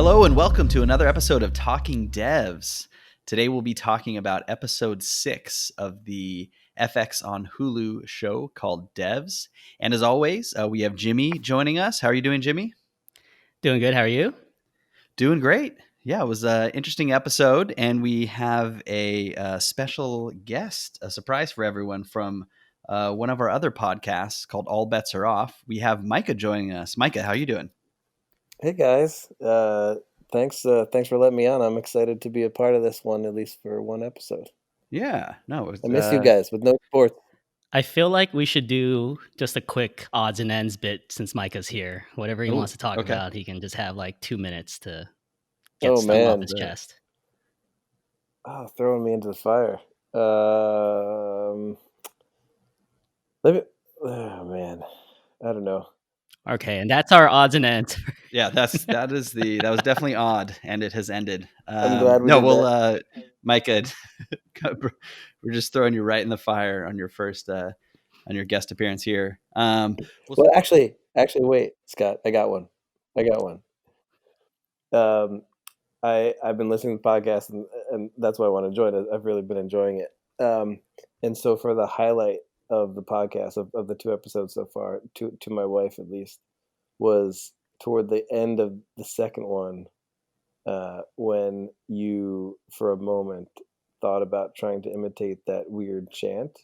Hello and welcome to another episode of Talking Devs. Today we'll be talking about episode 6 of the FX on Hulu show called DEVS. And as always, we have Jimmy joining us. How are you doing, Jimmy? Doing good. How are you? Doing great. Yeah, it was an interesting episode, and we have a special guest, a surprise for everyone from one of our other podcasts called All Bets Are Off. We have Micah joining us. Micah, how are you doing? Hey guys, thanks for letting me on. I'm excited to be a part of this one, at least for one episode. Yeah, no, I miss you guys with no sports. I feel like we should do just a quick odds and ends bit since Micah's here. Whatever he wants to talk about, he can just have like 2 minutes to get stuff off his chest. Oh, throwing me into the fire. Oh man, I don't know. Okay, and that's our odds and ends. Yeah, that was definitely odd, and it has ended. I'm glad we did that. Micah, we're just throwing you right in the fire on your first on your guest appearance here. Well, actually, wait, Scott, I got one. I've been listening to the podcast, and that's why I want to join it. I've really been enjoying it. And so for the highlight of the podcast of the 2 episodes so far, to my wife at least, was toward the end of the second one, when you for a moment thought about trying to imitate that weird chant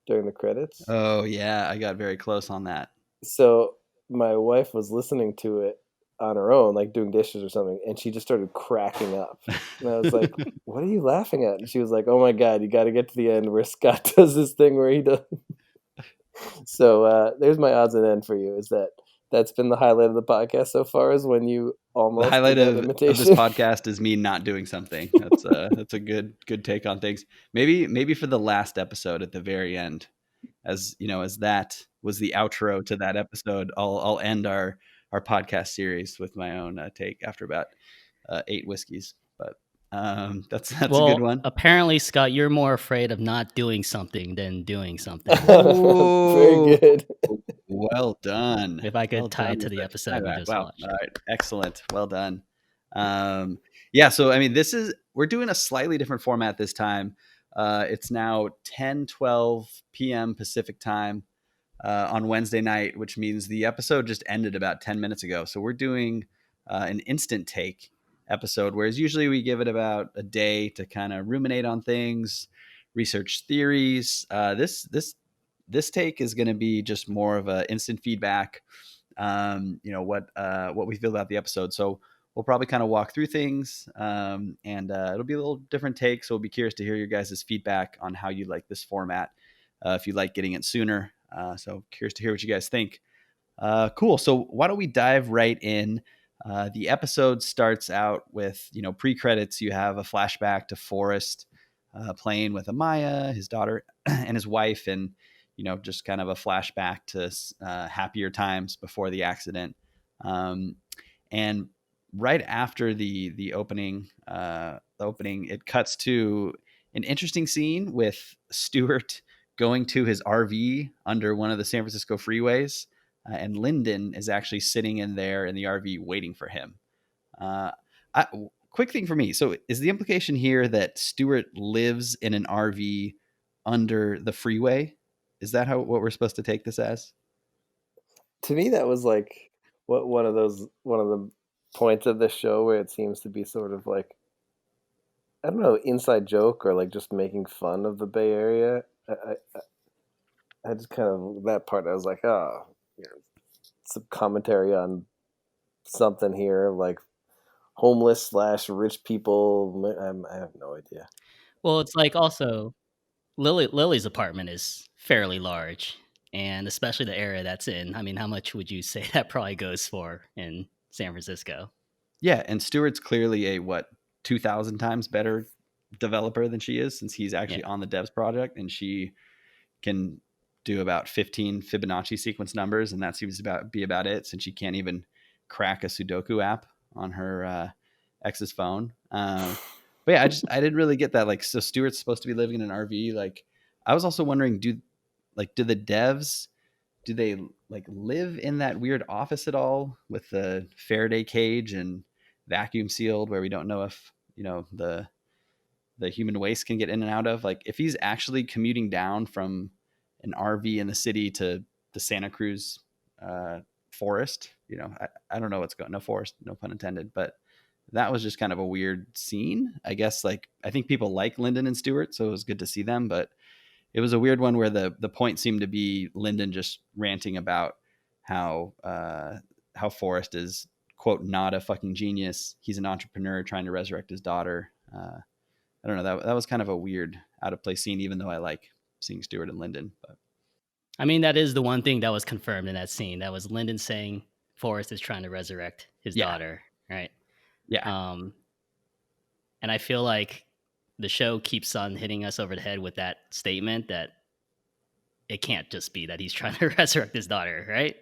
during the credits. Oh yeah, I got very close on that. So my wife was listening to it on her own, like doing dishes or something, and she just started cracking up. And I was like, what are you laughing at? And she was like, oh my God, you got to get to the end where Scott does this thing where he does. So there's my odds and end for you, is that's been the highlight of the podcast so far, is when you almost the highlight of this podcast is me not doing something. That's a good take on things. Maybe for the last episode at the very end, as you know, as that was the outro to that episode, I'll end our podcast series with my own take after about 8 whiskeys. But that's a good one. Apparently, Scott, you're more afraid of not doing something than doing something. Very good. Well done. If I could tie it to the episode we just watched. All right, excellent. Well done. Yeah, so I mean, we're doing a slightly different format this time. It's now 10:12 p.m. Pacific time on Wednesday night, which means the episode just ended about 10 minutes ago. So we're doing an instant take episode, whereas usually we give it about a day to kind of ruminate on things, research theories. This take is going to be just more of a instant feedback. What we feel about the episode. So we'll probably kind of walk through things, and it'll be a little different take. So we'll be curious to hear your guys' feedback on how you like this format, if you like getting it sooner. So curious to hear what you guys think. Cool. So why don't we dive right in? The episode starts out with, pre-credits. You have a flashback to Forrest playing with Amaya, his daughter, and his wife, and just kind of a flashback to happier times before the accident. And right after the opening, it cuts to an interesting scene with Stewart going to his RV under one of the San Francisco freeways. And Lyndon is actually sitting in there in the RV waiting for him. Quick thing for me. So is the implication here that Stewart lives in an RV under the freeway? Is that what we're supposed to take this as? To me, that was like one of the points of the show where it seems to be sort of like, I don't know, inside joke or like just making fun of the Bay Area. I just kind of, that part, I was like, oh, some commentary on something here, like homeless / rich people. I have no idea. Well, it's like also Lily's apartment is fairly large, and especially the area that's in. I mean, how much would you say that probably goes for in San Francisco? Yeah, and Stewart's clearly a 2,000 times better developer than she is, since he's actually on the DEVS project, and she can do about 15 Fibonacci sequence numbers, and that seems to be about it, since she can't even crack a Sudoku app on her ex's phone. But yeah, I didn't really get that. Like, so Stewart's supposed to be living in an RV. Like, I was also wondering, do the devs, do they like live in that weird office at all with the Faraday cage and vacuum sealed where we don't know if, the human waste can get in and out of. Like if he's actually commuting down from an RV in the city to the Santa Cruz forest, I don't know what's going, no forest, no pun intended, but that was just kind of a weird scene. I guess like, I think people like Lyndon and Stewart, so it was good to see them, but it was a weird one where the point seemed to be Lyndon just ranting about how Forrest is, quote, not a fucking genius. He's an entrepreneur trying to resurrect his daughter. I don't know. That was kind of a weird, out of place scene, even though I like seeing Stewart and Lyndon. But I mean, that is the one thing that was confirmed in that scene. That was Lyndon saying Forrest is trying to resurrect his yeah, daughter, right? yeah, Um, and I feel like the show keeps on hitting us over the head with that statement that it can't just be that he's trying to resurrect his daughter, right?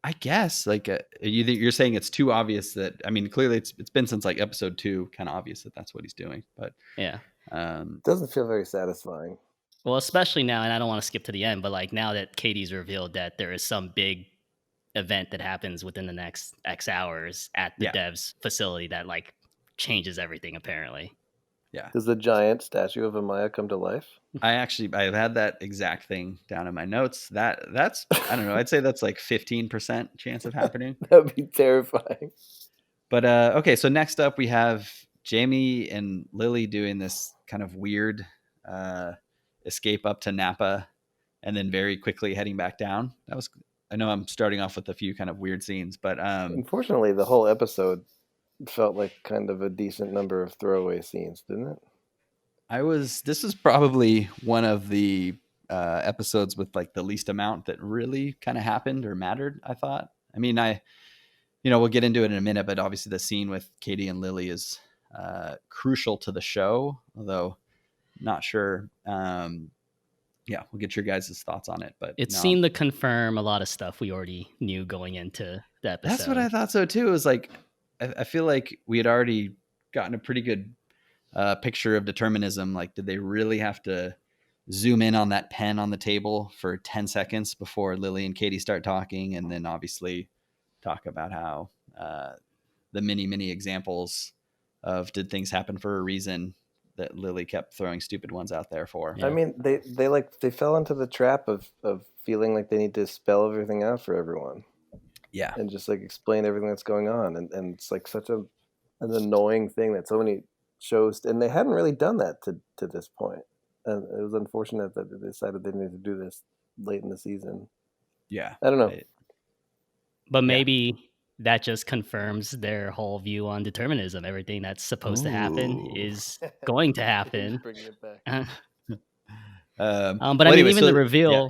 I guess like you're saying it's too obvious that, I mean, clearly it's been since like episode 2, kind of obvious that that's what he's doing. But Yeah. Doesn't feel very satisfying. Well, especially now, and I don't want to skip to the end, but like now that Katie's revealed that there is some big event that happens within the next X hours at the yeah, DEVS facility that like changes everything apparently. yeah. Does the giant statue of Amaya come to life? I've had that exact thing down in my notes. That's I don't know. I'd say that's like 15% chance of happening. That would be terrifying. But okay, so next up we have Jamie and Lily doing this kind of weird escape up to Napa, and then very quickly heading back down. I know I'm starting off with a few kind of weird scenes, but Unfortunately, the whole episode felt like kind of a decent number of throwaway scenes, didn't it? this is probably one of the episodes with like the least amount that really kind of happened or mattered, I thought. I mean, we'll get into it in a minute, but obviously the scene with Katie and Lily is crucial to the show, although not sure. Yeah, we'll get your guys' thoughts on it. But It seemed to confirm a lot of stuff we already knew going into the episode. That's what I thought so too. It was like, I feel like we had already gotten a pretty good picture of determinism. Like, did they really have to zoom in on that pen on the table for 10 seconds before Lily and Katie start talking? And then obviously talk about how the many examples of did things happen for a reason that Lily kept throwing stupid ones out there for. Yeah. I mean, they fell into the trap of feeling like they need to spell everything out for everyone. Yeah. And just like explain everything that's going on. And it's like such an annoying thing that so many shows, and they hadn't really done that to this point. And it was unfortunate that they decided they needed to do this late in the season. Yeah. I don't know. But maybe that just confirms their whole view on determinism. Everything that's supposed to happen is going to happen. Bringing it back. But well, I mean, anyway, even so- the reveal. yeah.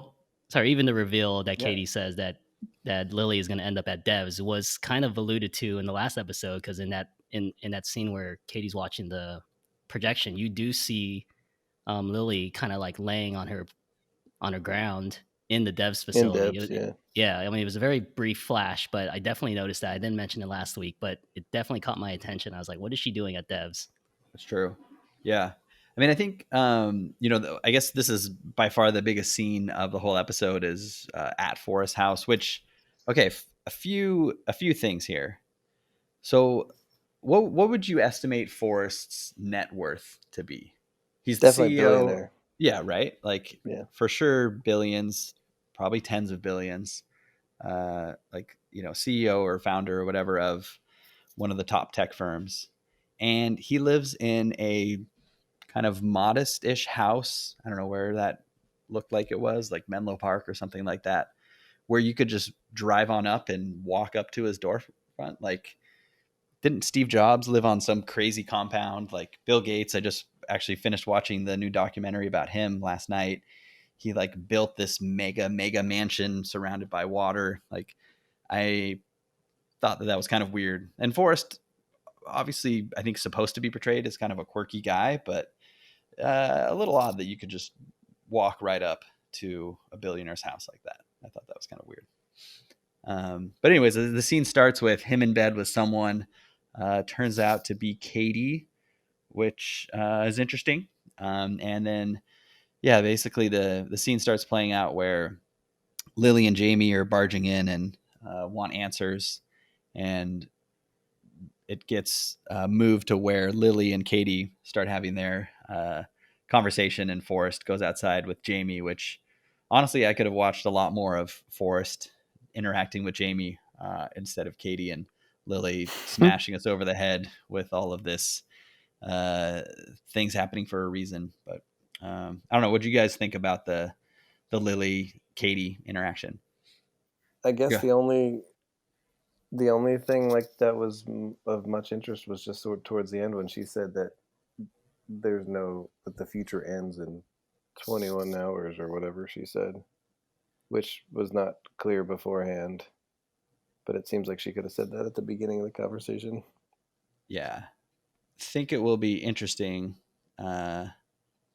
Sorry, even the reveal that Yeah. Katie says that Lily is going to end up at DEVS was kind of alluded to in the last episode, because in that scene where Katie's watching the projection, you do see Lily kind of like laying on her ground in the DEVS facility. In DEVS, Yeah, I mean, it was a very brief flash, but I definitely noticed that. I didn't mention it last week, but it definitely caught my attention. I was like, what is she doing at DEVS? That's true. Yeah. I mean, I think, I guess this is by far the biggest scene of the whole episode is at Forrest's house, which, okay, a few things here. So what would you estimate Forrest's net worth to be? He's definitely the CEO. billionaire. Yeah, right? Like, for sure, billions, probably tens of billions. CEO or founder or whatever of one of the top tech firms. And he lives in a kind of modest-ish house. I don't know where that looked like it was, like Menlo Park or something like that, where you could just drive on up and walk up to his door front. Like, didn't Steve Jobs live on some crazy compound? Like Bill Gates, I just actually finished watching the new documentary about him last night. He like built this mega mansion surrounded by water. Like, I thought that was kind of weird. And Forrest, obviously, I think supposed to be portrayed as kind of a quirky guy, but a little odd that you could just walk right up to a billionaire's house like that. I thought that was kind of weird. But anyways, the scene starts with him in bed with someone. Turns out to be Katie, which is interesting. And then, yeah, basically the scene starts playing out where Lily and Jamie are barging in and want answers. And it gets moved to where Lily and Katie start having their conversation, and Forrest goes outside with Jamie, which honestly I could have watched a lot more of Forrest interacting with Jamie instead of Katie and Lily smashing us over the head with all of this things happening for a reason. But I don't know. What do you guys think about the Lily Katie interaction? I guess Yeah. the only thing like that was of much interest was just sort of towards the end when she said that that the future ends in 21 hours or whatever she said, which was not clear beforehand. But it seems like she could have said that at the beginning of the conversation. Yeah. Think it will be interesting to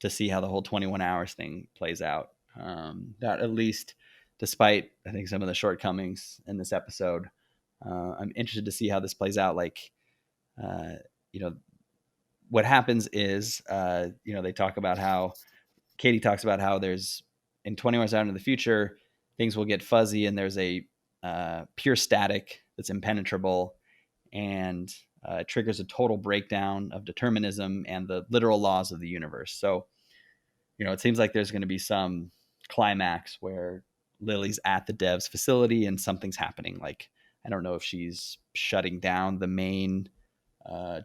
see how the whole 21 hours thing plays out. That at least, despite I think some of the shortcomings in this episode, I'm interested to see how this plays out. Like, you know, what happens is, they talk about how Katie talks about how there's in 20 hours out into the future, things will get fuzzy and there's a pure static that's impenetrable, and triggers a total breakdown of determinism and the literal laws of the universe. So, it seems like there's going to be some climax where Lily's at the DEVS facility and something's happening. Like, I don't know if she's shutting down the main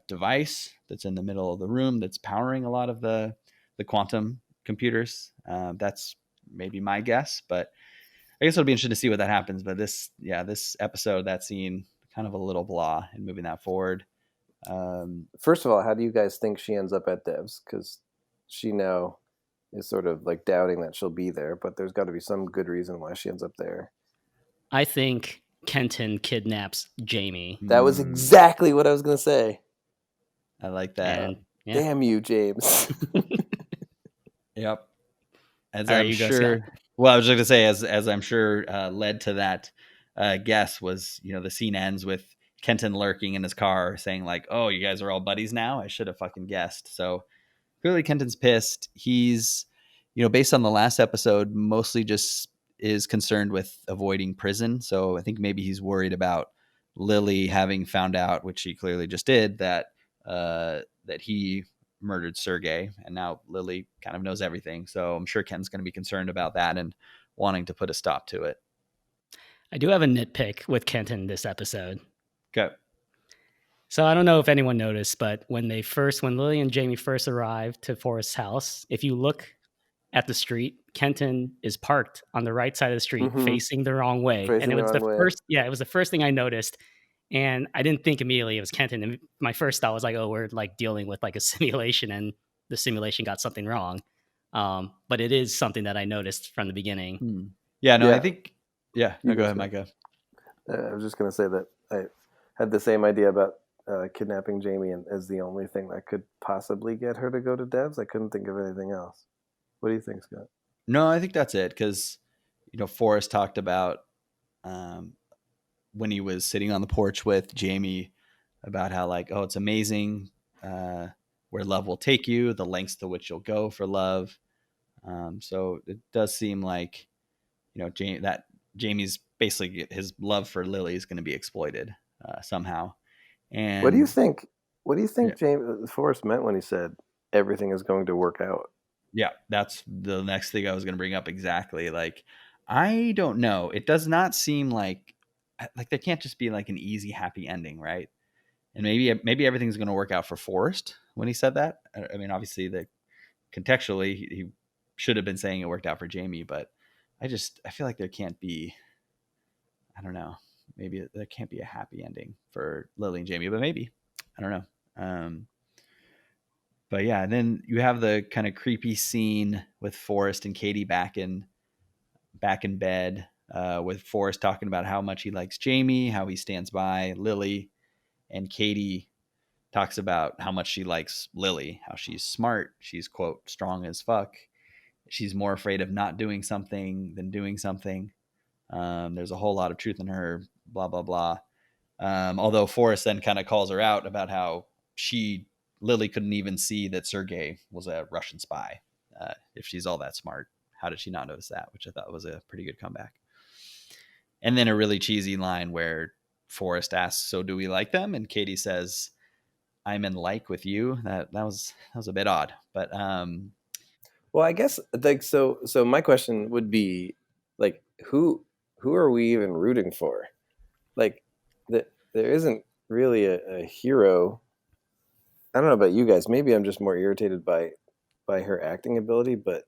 device that's in the middle of the room that's powering a lot of the quantum computers. That's maybe my guess, but I guess it'll be interesting to see what that happens. But this episode, that scene, kind of a little blah in moving that forward. First of all, how do you guys think she ends up at DEVS? Because she now is sort of like doubting that she'll be there, but there's got to be some good reason why she ends up there. I think Kenton kidnaps Jamie. That was exactly what I was going to say. I like that. And, yeah. Damn you, James. Yep. As All right, I'm you go, sure. Scott. Well, I was just going to say, as I'm sure led to that guess was, the scene ends with Kenton lurking in his car saying like, "Oh, you guys are all buddies now? I should have fucking guessed." So clearly Kenton's pissed. He's, based on the last episode, mostly just is concerned with avoiding prison. So I think maybe he's worried about Lily having found out, which she clearly just did, that he murdered Sergey, and now Lily kind of knows everything. So I'm sure Ken's going to be concerned about that and wanting to put a stop to it. I do have a nitpick with Kenton this episode. Okay. So I don't know if anyone noticed, but when Lily and Jamie first arrived to Forrest's house, if you look at the street, Kenton is parked on the right side of the street, facing the wrong way. Facing and it was the wrong way. it was the first thing I noticed. And I didn't think immediately it was Kenton. And my first thought was like, oh, we're like dealing with like a simulation and the simulation got something wrong. But it is something that I noticed from the beginning. Yeah, no, Yeah. I think, yeah. No, go ahead, Micah. I was just going to say that I had the same idea about kidnapping Jamie as the only thing that could possibly get her to go to DEVS. I couldn't think of anything else. What do you think, Scott? No, I think that's it. Because, Forrest talked about when he was sitting on the porch with Jamie about how like, oh, it's amazing where love will take you, the lengths to which you'll go for love. So it does seem like, that Jamie's basically, his love for Lily is going to be exploited somehow. And what do you think? What do you think James Forrest meant when he said everything is going to work out? Yeah, that's the next thing I was going to bring up exactly. Like, I don't know. It does not seem like there can't just be like an easy, happy ending, right? And maybe everything's going to work out for Forrest when he said that. I mean, obviously, contextually, he should have been saying it worked out for Jamie, but I feel like there can't be. I don't know. Maybe there can't be a happy ending for Lily and Jamie, but maybe. I don't know. But yeah, and then you have the kind of creepy scene with Forrest and Katie back in bed, with Forrest talking about how much he likes Jamie, how he stands by Lily, and Katie talks about how much she likes Lily, how she's smart, she's quote strong as fuck, she's more afraid of not doing something than doing something. There's a whole lot of truth in her, blah blah blah. Although Forrest then kind of calls her out about how Lily couldn't even see that Sergey was a Russian spy. If she's all that smart, how did she not notice that? Which I thought was a pretty good comeback. And then a really cheesy line where Forrest asks, "So do we like them?" And Katie says, "I'm in like with you." That was a bit odd, but Well, I guess like so my question would be like who are we even rooting for? Like there isn't really a hero. I don't know about you guys. Maybe I'm just more irritated by her acting ability, but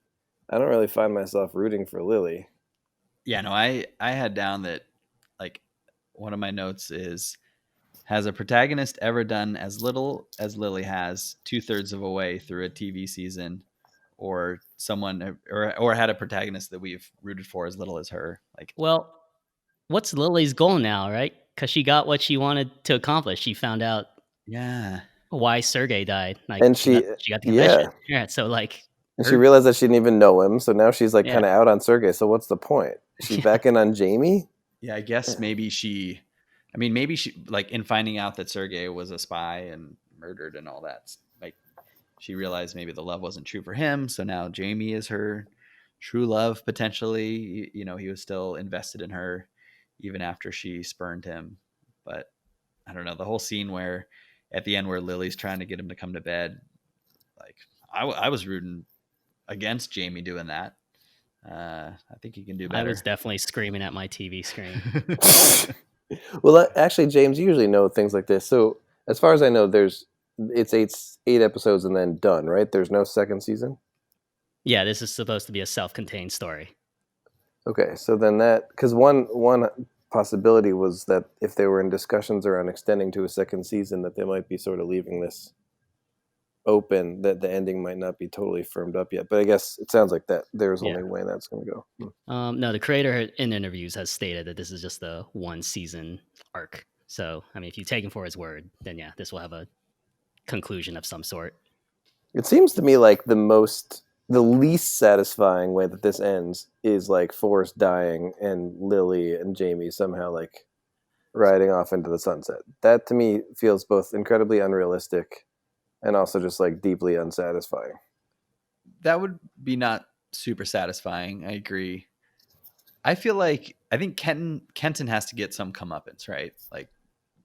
I don't really find myself rooting for Lily. yeah, no, I had down that like one of my notes is, has a protagonist ever done as little as Lily has 2/3 of a way through a TV season, or someone or had a protagonist that we've rooted for as little as her? Like, Well, what's Lily's goal now, right? Because she got what she wanted to accomplish. She found out yeah, why Sergey died. Like And she got the confession. yeah, Yeah. So like and she her, realized that she didn't even know him, so now she's like yeah. kind of out on Sergey. So what's the point? Is she Yeah. back in on Jamie? yeah, I guess maybe she, I mean, maybe she, like, in finding out that Sergey was a spy and murdered and all that, like, she realized maybe the love wasn't true for him. So now Jamie is her true love, potentially. You know, he was still invested in her even after she spurned him. But I don't know, the whole scene where at the end where Lily's trying to get him to come to bed, like, I was rooting against Jamie doing that. I think he can do I was better. definitely screaming at my TV screen. Well, actually, James, you usually know things like this. So, as far as I know, it's eight episodes and then done, right? There's no second season. Yeah, this is supposed to be a self-contained story. Okay, so then that because one possibility was that if they were in discussions around extending to a second season, that they might be sort of leaving this open, that the ending might not be totally firmed up yet. But I guess it sounds like that there's Yeah. only way that's going to go. No, the creator in interviews has stated that this is just a one season arc. So, I mean, if you take him for his word, then yeah, this will have a conclusion of some sort. It seems to me like the least satisfying way that this ends is like Forrest dying and Lily and Jamie somehow like riding off into the sunset. That to me feels both incredibly unrealistic and also just like deeply unsatisfying. That would be not super satisfying. I agree. I feel like I think Kenton has to get some comeuppance, right? Like,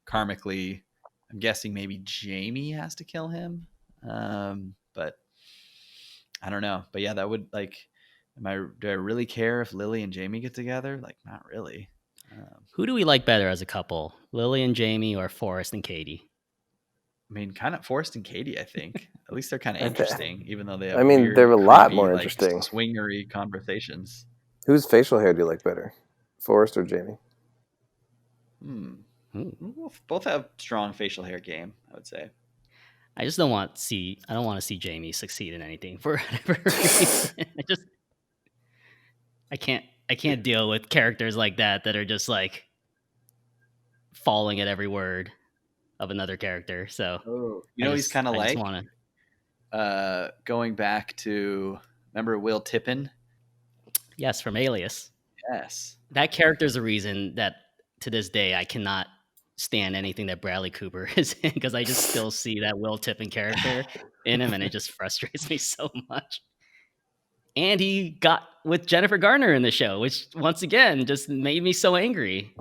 karmically, I'm guessing maybe Jamie has to kill him. But I don't know. But yeah, that would, like, do I really care if Lily and Jamie get together? Like, not really. Who do we like better as a couple, Lily and Jamie or Forrest and Katie? I mean, kind of Forrest and Katie, I think. At least they're kind of I, th- interesting, even though they I have mean, they're weird, a lot creepy, more like, interesting. swingery conversations. Whose facial hair do you like better, Forrest or Jamie? Both have strong facial hair game, I would say. I just don't want to see. I don't want to see Jamie succeed in anything for whatever reason. I can't deal with characters like that are just like falling at every word of another character. So You know, he's kind of I just like, want to. going back to, remember Will Tippin? Yes, from Alias. Yes. That character is a reason that to this day I cannot stand anything that Bradley Cooper is in, because I just still see that Will Tippin character in him, and it just frustrates me so much. And he got with Jennifer Garner in the show, which once again just made me so angry.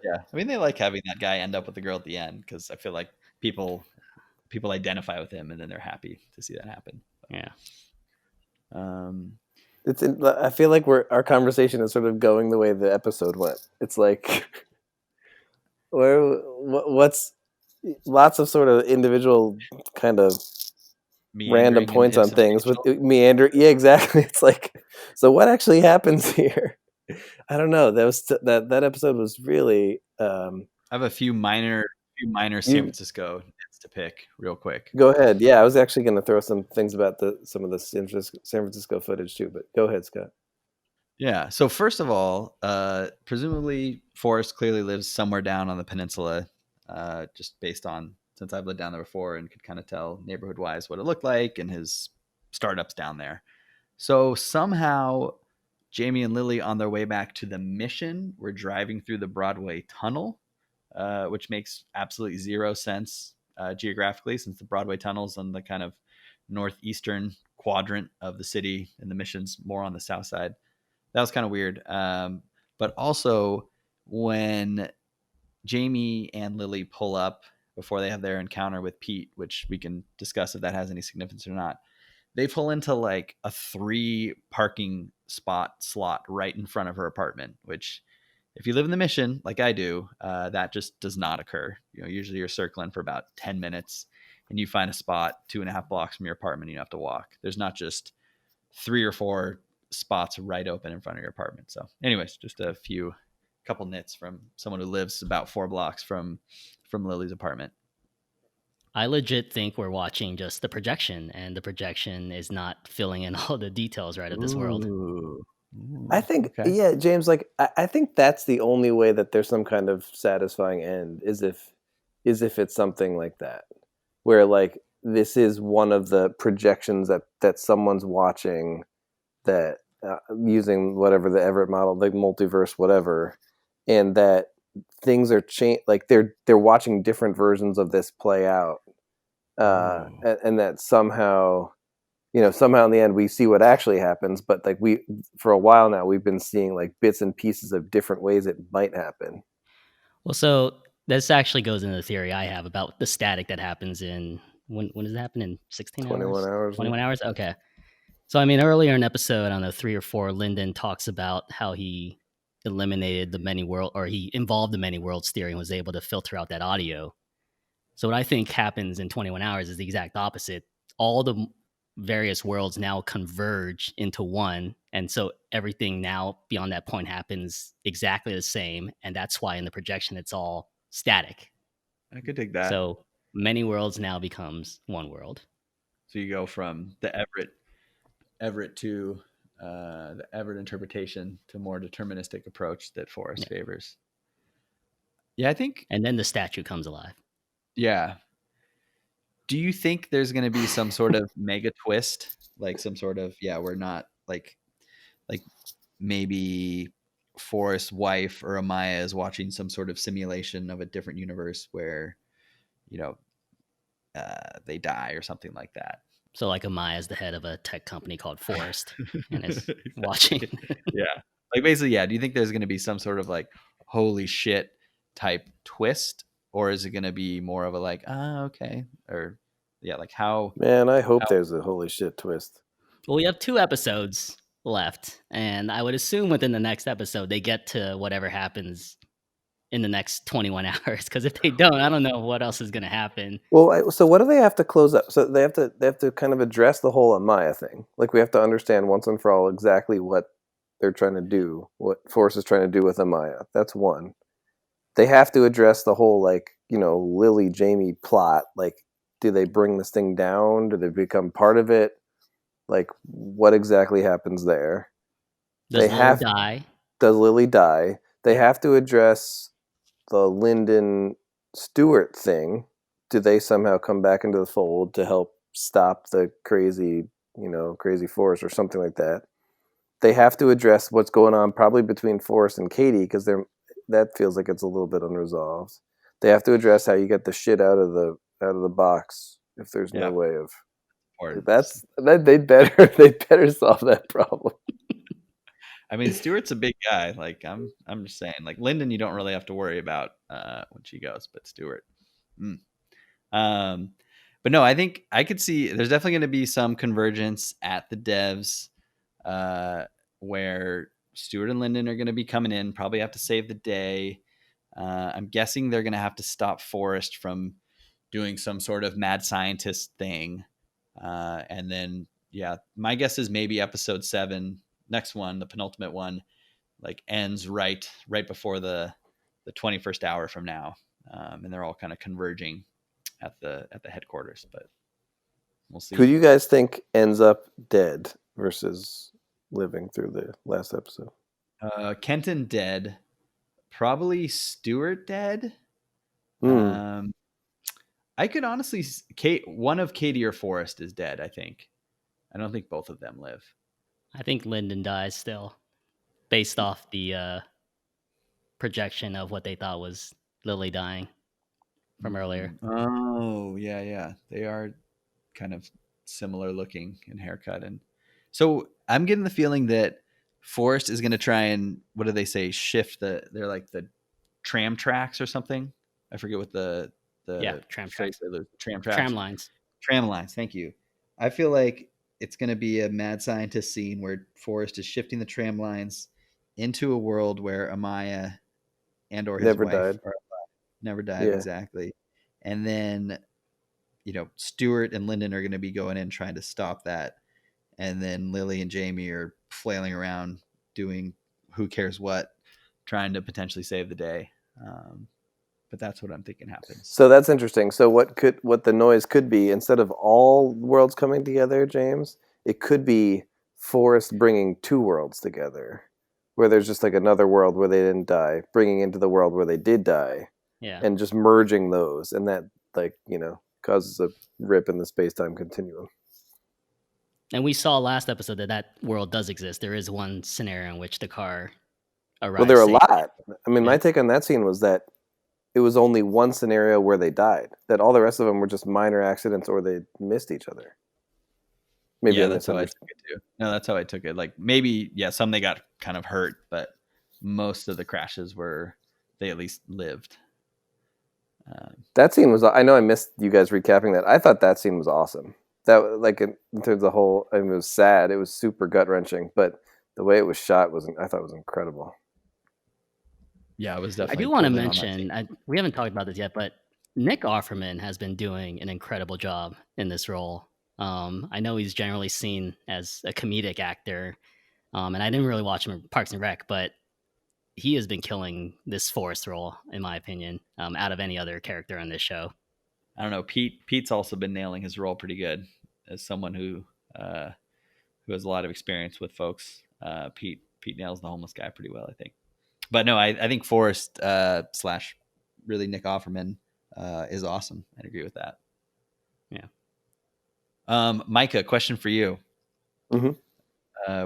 Yeah. I mean, they like having that guy end up with the girl at the end, because I feel like people identify with him and then they're happy to see that happen. Yeah. I feel like our conversation is sort of going the way the episode went. It's like what's lots of sort of individual kind of random Meandering points and on things with substantial. meander. Yeah, exactly. It's like, so what actually happens here? I don't know. That episode was really. I have a few minor San Francisco hits to pick real quick. Go ahead. Yeah, I was actually going to throw some things about some of the San Francisco footage too, but go ahead, Scott. Yeah. So first of all, presumably Forrest clearly lives somewhere down on the peninsula, just based on, since I've lived down there before and could kind of tell neighborhood wise what it looked like, and his startups down there. So somehow Jamie and Lily, on their way back to the mission, were driving through the Broadway tunnel, which makes absolutely zero sense geographically, since the Broadway tunnel's on the kind of northeastern quadrant of the city and the mission's more on the south side. That was kind of weird. But also, when Jamie and Lily pull up before they have their encounter with Pete, which we can discuss if that has any significance or not. They pull into like a 3 parking spot slot right in front of her apartment, which if you live in the Mission like I do, that just does not occur. Usually you're circling for about 10 minutes and you find a spot 2.5 blocks from your apartment and you have to walk. There's not just 3 or 4 spots right open in front of your apartment. So anyways, just a couple nits from someone who lives about 4 blocks from Lily's apartment. I legit think we're watching just the projection, and the projection is not filling in all the details right of this world. Ooh. I think, Okay. yeah, James, like I think that's the only way that there's some kind of satisfying end is if it's something like that, where like this is one of the projections that someone's watching, that using whatever the Everett model, the multiverse, whatever, and that things are like they're watching different versions of this play out, and that somehow, somehow in the end we see what actually happens, but like for a while now we've been seeing like bits and pieces of different ways it might happen. Well, so this actually goes into the theory I have about the static that happens in when does it happen, in 16 21 hours? hours. 21 hours? Okay. So I mean, earlier in episode, I don't know, 3 or 4, Lyndon talks about how he eliminated the many world, or he involved the many worlds theory and was able to filter out that audio. So what I think happens in 21 hours is the exact opposite. All the various worlds now converge into one, and so everything now beyond that point happens exactly the same, and that's why in the projection it's all static. I could dig that. So many worlds now becomes one world. So you go from the Everett to the Everett interpretation to more deterministic approach that Forrest favors. Yeah, I think. And then the statue comes alive. Yeah. Do you think there's going to be some sort of mega twist, like some sort of we're not like maybe Forrest's wife or Amaya is watching some sort of simulation of a different universe where they die or something like that. So like Amaya is the head of a tech company called Forrest and is watching. Yeah. Like basically, yeah. Do you think there's going to be some sort of like holy shit type twist, or is it going to be more of a like, okay, or like how? Man, I hope there's a holy shit twist. Well, we have 2 episodes left, and I would assume within the next episode they get to whatever happens in the next 21 hours. Because if they don't, I don't know what else is going to happen. Well, so what do they have to close up? So they have to kind of address the whole Amaya thing. Like we have to understand once and for all exactly what they're trying to do, what Force is trying to do with Amaya. That's one. They have to address the whole like Lily Jamie plot. Like, do they bring this thing down? Do they become part of it? Like, what exactly happens there? Does Lily die? Does Lily die? They have to address the Lyndon Stewart thing. Do they somehow come back into the fold to help stop the crazy Forrest or something like that? They have to address what's going on probably between Forrest and Katie, because that feels like it's a little bit unresolved. They have to address how you get the shit out of the box if there's no way of. They better solve that problem. I mean, Stewart's a big guy. Like I'm just saying, like Lyndon, you don't really have to worry about when she goes, but Stewart. But no, I think I could see there's definitely going to be some convergence at the devs, where Stewart and Lyndon are going to be coming in, probably have to save the day. I'm guessing they're going to have to stop Forrest from doing some sort of mad scientist thing. And then, my guess is maybe episode 7, next one, the penultimate one, like ends right before the 21st hour from now. And they're all kind of converging at the headquarters, but we'll see. Who do you guys think ends up dead versus living through the last episode? Kenton dead, probably Stewart dead. I could honestly, one of Katie or Forrest is dead. I think. I don't think both of them live. I think Lyndon dies still, based off the projection of what they thought was Lily dying from earlier. Oh, yeah. They are kind of similar looking in haircut. And so I'm getting the feeling that Forrest is going to try and, what do they say, shift they're like the tram tracks or something. I forget what the Tram phrase tracks, is. Tram tram tracks. lines. Tram lines. Thank you. I feel like it's going to be a mad scientist scene where Forrest is shifting the tram lines into a world where Amaya and or his Never wife died. are never died, Yeah. exactly. And then, Stuart and Lyndon are going to be going in trying to stop that. And then Lily and Jamie are flailing around doing who cares what, trying to potentially save the day. But that's what I'm thinking happens. So that's interesting. So what the noise could be, instead of all worlds coming together, James, it could be Forrest bringing two worlds together, where there's just like another world where they didn't die, bringing into the world where they did die, Yeah. and just merging those, and that causes a rip in the space-time continuum. And we saw last episode that world does exist. There is one scenario in which the car Well, arrives there are a safe. lot. I mean, Yeah. my take on that scene was that it was only one scenario where they died. That all the rest of them were just minor accidents or they missed each other. Maybe I That's how I misunderstood. took it too. No, that's how I took it. Like maybe, some they got kind of hurt, but most of the crashes were they at least lived. That scene was. I know I missed you guys recapping that. I thought that scene was awesome. That like in terms of the whole. I mean, it was sad. It was super gut wrenching, but the way it was shot I thought was incredible. Yeah, it was I definitely. do want to pulled in on that mention, scene. we haven't talked about this yet, but Nick Offerman has been doing an incredible job in this role. I know he's generally seen as a comedic actor, and I didn't really watch him in Parks and Rec, but he has been killing this Forrest role, in my opinion, out of any other character on this show. I don't know. Pete's also been nailing his role pretty good as someone who has a lot of experience with folks. Pete nails the homeless guy pretty well, I think. But no, I think Forrest slash really Nick Offerman is awesome. I'd agree with that. Yeah. Micah, question for you. Mm-hmm.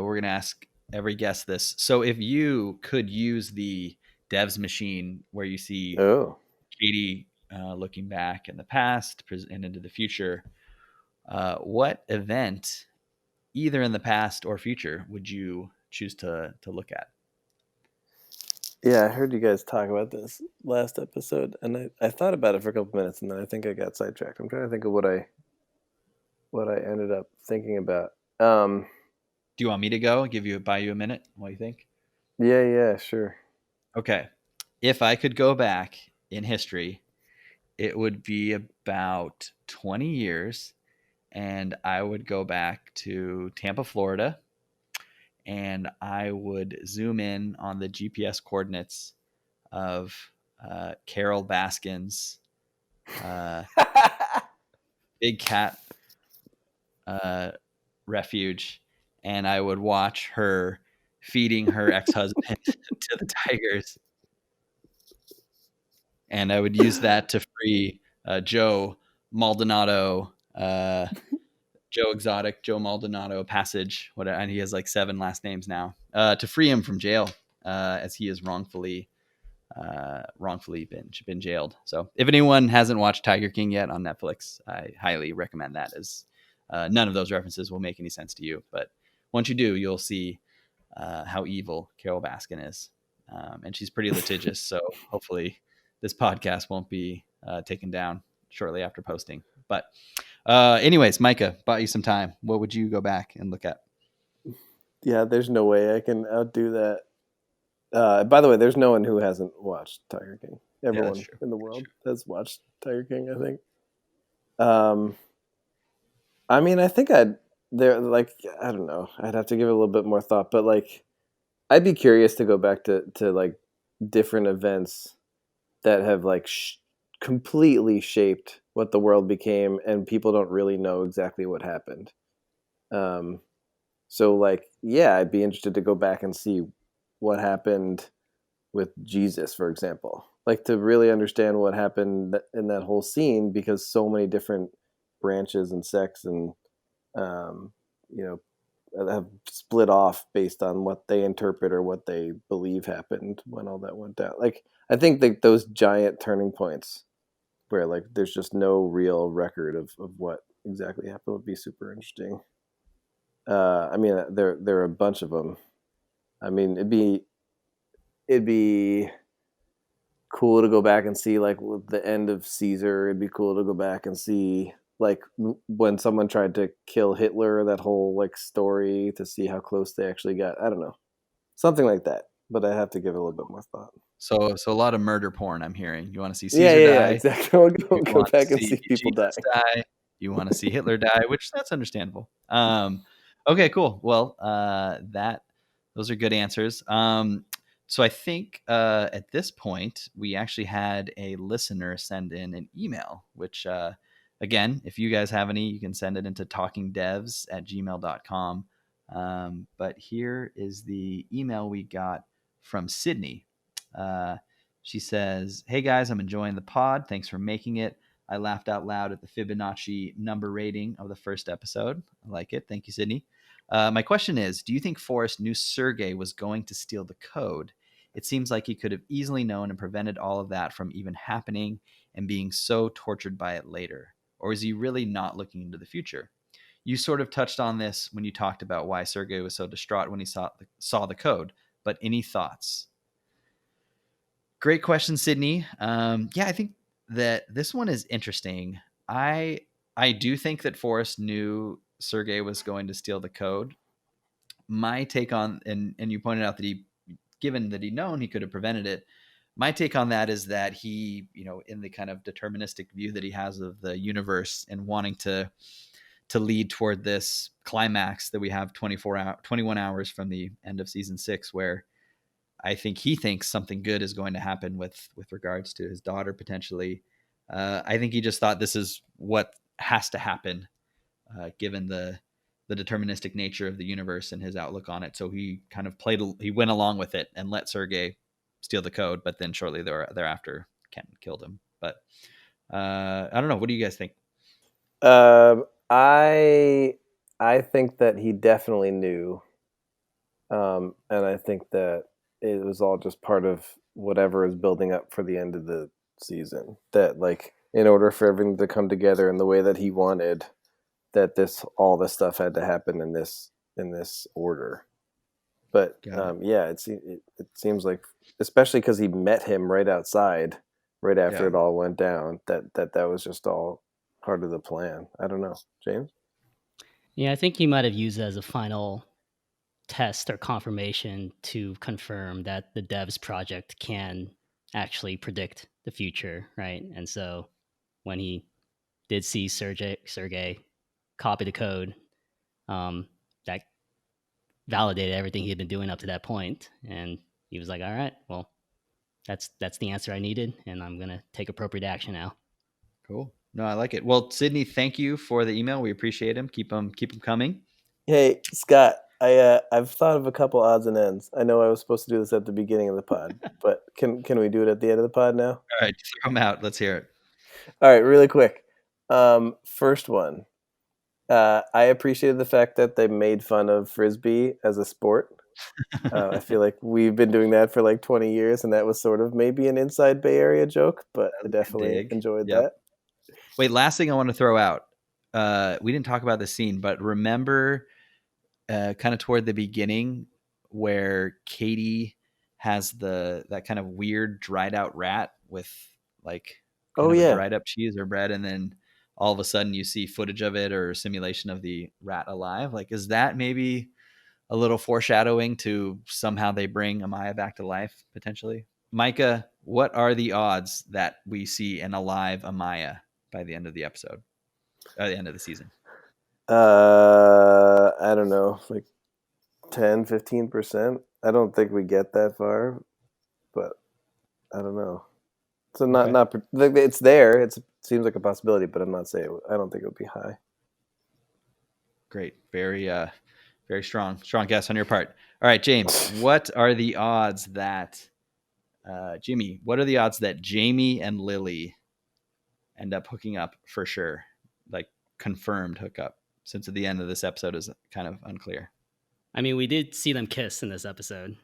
We're gonna ask every guest this. So if you could use the DEVS machine where you see Katie looking back in the past and into the future, what event, either in the past or future, would you choose to look at? Yeah, I heard you guys talk about this last episode, and I thought about it for a couple minutes, and then I think I got sidetracked. I'm trying to think of what I ended up thinking about. Do you want me to go? Buy you a minute while you think? Yeah, sure. Okay. If I could go back in history, it would be about 20 years, and I would go back to Tampa, Florida, and I would zoom in on the GPS coordinates of Carol Baskin's big cat refuge, and I would watch her feeding her ex-husband to the tigers, and I would use that to free Joe Maldonado, Joe Exotic, Joe Maldonado Passage, whatever, and he has like 7 last names now, to free him from jail, as he is wrongfully been jailed. So if anyone hasn't watched Tiger King yet on Netflix, I highly recommend that, as none of those references will make any sense to you, but once you do, you'll see how evil Carol Baskin is, and she's pretty litigious. So hopefully this podcast won't be taken down shortly after posting. But anyways, Micah, bought you some time. What would you go back and look at? Yeah, there's no way I can outdo that. By the way, there's no one who hasn't watched Tiger King. Everyone in the world has watched Tiger King, I think. I mean, I think I don't know. I'd have to give it a little bit more thought, but like, I'd be curious to go back to like different events that have like completely shaped what the world became, and people don't really know exactly what happened. So like, yeah, I'd be interested to go back and see what happened with Jesus, for example, like to really understand what happened in that whole scene, because so many different branches and sects and um, you know have split off based on what they interpret or what they believe happened when all that went down. Like, I think that those giant turning points where like there's just no real record of what exactly happened would be super interesting. I mean, there are a bunch of them. I mean, it'd be cool to go back and see like with the end of Caesar. It'd be cool to go back and see like when someone tried to kill Hitler, that whole like story, to see how close they actually got. I don't know, something like that. But I have to give it a little bit more thought. So a lot of murder porn I'm hearing. You want to see Yeah, Caesar yeah, yeah, die? exactly. We'll You go want to back and see see people die. Jesus die? You want to see Hitler die? Which that's understandable. Okay, cool. Well, those are good answers. So I think at this point we actually had a listener send in an email, which again, if you guys have any, you can send it into talkingdevs@gmail.com. But here is the email we got from Sydney. She says, "Hey guys, I'm enjoying the pod. Thanks for making it. I laughed out loud at the Fibonacci number rating of the first episode. I like it. Thank you, Sydney. My question is, do you think Forrest knew Sergey was going to steal the code? It seems like he could have easily known and prevented all of that from even happening and being so tortured by it later. Or is he really not looking into the future? You sort of touched on this when you talked about why Sergey was so distraught when he saw the code, but any thoughts?" Great question, Sydney. Yeah, I think that this one is interesting. I do think that Forrest knew Sergey was going to steal the code. My take on, and you pointed out that given that he'd known, he could have prevented it. My take on that is that he, in the kind of deterministic view that he has of the universe and wanting to lead toward this climax that we have 21 hours from the end of season 6, where I think he thinks something good is going to happen with regards to his daughter potentially. I think he just thought this is what has to happen, given the deterministic nature of the universe and his outlook on it. So he kind of he went along with it and let Sergey steal the code, but then shortly thereafter, Ken killed him. But I don't know. What do you guys think? Um, I think that he definitely knew, and I think that it was all just part of whatever is building up for the end of the season. That like in order for everything to come together in the way that he wanted, that all this stuff had to happen in this order. But yeah, it seems like, especially because he met him right outside, right after it all went down, that was just all part of the plan. I don't know, James. Yeah, I think he might have used it as a final test or confirmation to confirm that the devs project can actually predict the future, right? And so when he did see Sergey copy the code, that validated everything he had been doing up to that point, and he was like, "All right, well, that's the answer I needed, and I'm gonna take appropriate action now." Cool. No, I like it. Well, Sydney, thank you for the email. We appreciate him. Keep them coming. Hey, Scott, I've thought of a couple odds and ends. I know I was supposed to do this at the beginning of the pod, but can we do it at the end of the pod now? All right, throw them out. Let's hear it. All right, really quick. First one. I appreciated the fact that they made fun of Frisbee as a sport. I feel like we've been doing that for like 20 years, and that was sort of maybe an inside Bay Area joke, but I definitely enjoyed that. Wait, last thing I want to throw out. We didn't talk about the scene, but remember kind of toward the beginning where Katie has that kind of weird dried out rat with like kind of a dried up cheese or bread, and then all of a sudden you see footage of it or simulation of the rat alive. Like, is that maybe a little foreshadowing to somehow they bring Amaya back to life potentially? Micah, what are the odds that we see an alive Amaya by the end of the episode, at the end of the season? I don't know, like 10, 15%. I don't think we get that far, but I don't know. So not it's there. It seems like a possibility, but I'm not saying. I don't think it would be high. Great, very strong guess on your part. All right, James, what are the odds that Jimmy? What are the odds that Jamie and Lily end up hooking up for sure, like confirmed hookup? Since at the end of this episode is kind of unclear. I mean, we did see them kiss in this episode.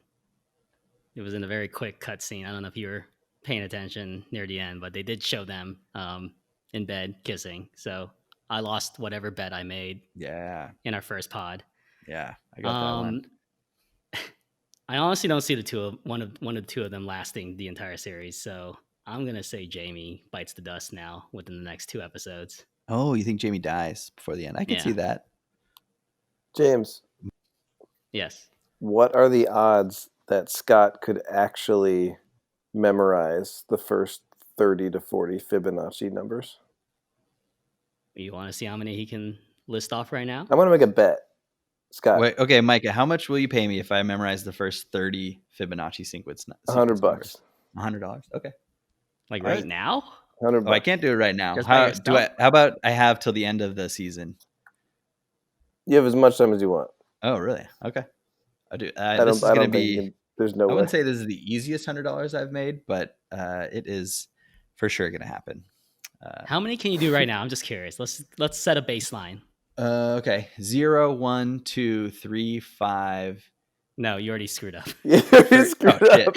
It was in a very quick cut scene. I don't know if you were paying attention near the end, but they did show them in bed kissing. So I lost whatever bet I made. Yeah. In our first pod. Yeah, I got that one. I honestly don't see one of the two of them lasting the entire series. So I'm gonna say Jamie bites the dust now within the next 2 episodes. Oh, you think Jamie dies before the end? I could see Yeah. that. James, Yes. what are the odds that Scott could actually memorize the first 30 to 40 Fibonacci numbers? You want to see how many he can list off right now? I want to make a bet. Scott, Wait, okay, Micah, how much will you pay me if I memorize the first 30 Fibonacci sequence $100. numbers? $100. Okay. Like All right right. now? 100 Oh, I bucks. can't do it right now. Just by How do yourself? how about I have till the end of the season? You have as much time as you want. Oh, really? Okay. I do. I This don't. is I gonna don't think be. you can, there's no I way. wouldn't say this is the easiest $100 I've made, but it is for sure gonna happen. How many can you do right now? I'm just curious. Let's set a baseline. Okay. 0, 1, 2, 3, 5. No, you already screwed up. You screwed shit. up.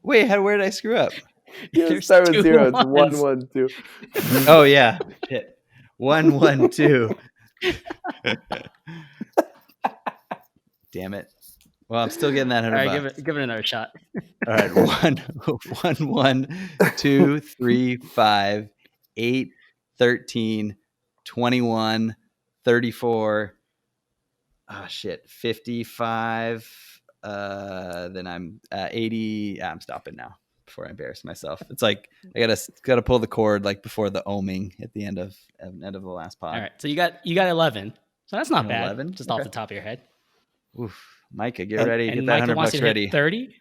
Wait, where did I screw up? You There's start with 2 0. It's ones. 1, 1, 2. Oh yeah. Shit. 1, 1, 2. Damn it. Well, I'm still getting that All $100. right, give it another shot. All right, 1, 2, 3, 5, 8, 13, 21, 34. Oh shit, 55. Then I'm 80. I'm stopping now before I embarrass myself. It's like I gotta pull the cord like before the oming at the end of the last pod. All right, so you got 11. So that's not bad. 11? Just Okay. off the top of your head. Oof, Micah, get ready. And Get that Micah wants $100 you to ready. hit 30.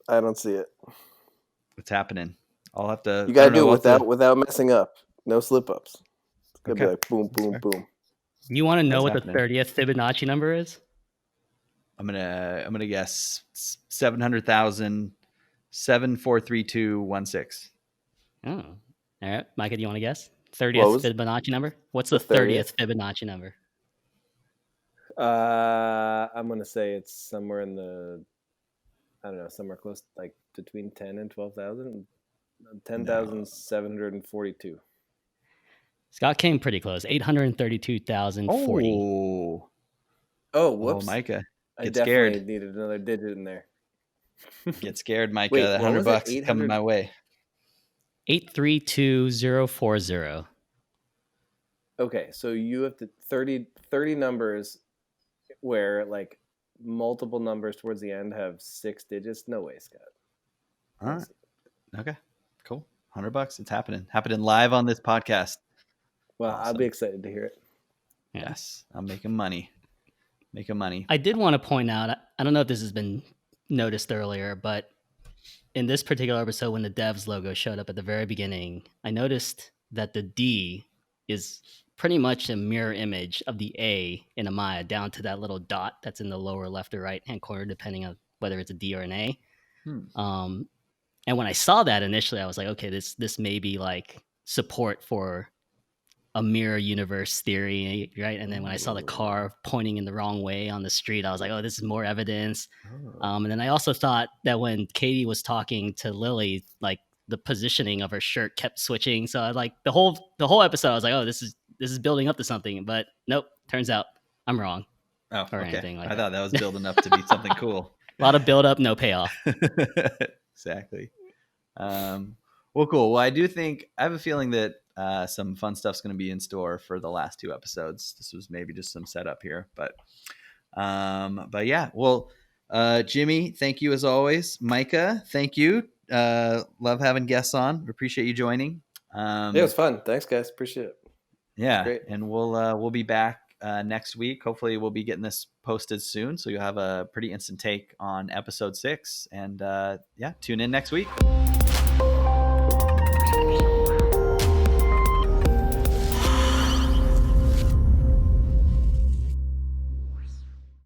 I don't see it. What's happening? I'll have to. You gotta I don't do know, it without messing up. No slip ups. It's gonna Okay. be like boom, boom, fair. boom. You want to know What's what happening? the 30th Fibonacci number is? I'm gonna guess 700,000 743216. Oh, all right, Micah, do you want to guess? What 30th was Fibonacci number. What's the the 30th Fibonacci number? I'm gonna say it's somewhere in the, I don't know, somewhere close, like between 10 and 12,000. 10,742. Scott came pretty close. 832,040. Oh, Oh, whoops! Micah, I get definitely scared. needed another digit in there. Get scared, Micah. Wait, That what was $100 it? is coming my way. 832,040. Okay, so you have to 30 numbers where like multiple numbers towards the end have 6 digits. No way, Scott. All right. Okay. Cool. $100. It's happening. Happening live on this podcast. Well, I'll Awesome. be excited to hear it. Yes, I'm making money. Making money. I did want to point out, I don't know if this has been noticed earlier, but in this particular episode, when the DEVS logo showed up at the very beginning, I noticed that the D is pretty much a mirror image of the A in Amaya down to that little dot that's in the lower left or right hand corner, depending on whether it's a D or an A. And when I saw that initially, I was like, okay, this may be like support for a mirror universe theory, right? And then when I saw the car pointing in the wrong way on the street, I was like, oh, this is more evidence. And then I also thought that when Katie was talking to Lily, like the positioning of her shirt kept switching. So I like the whole episode, I was like, oh, this is building up to something. But nope, turns out I'm wrong. Oh, or okay. anything like I that. thought that was building up to be something cool. A lot of build up, no payoff. Exactly. Well, cool. Well, I do think I have a feeling that some fun stuff's going to be in store for the last 2 episodes. This was maybe just some setup here, but yeah. Well, Jimmy, thank you as always. Micah, thank you. Love having guests on. We appreciate you joining. Yeah, it was fun. Thanks, guys. Appreciate it. Yeah, Great. and we'll be back next week. Hopefully, we'll be getting this posted soon, so you'll have a pretty instant take on episode 6. And yeah, tune in next week.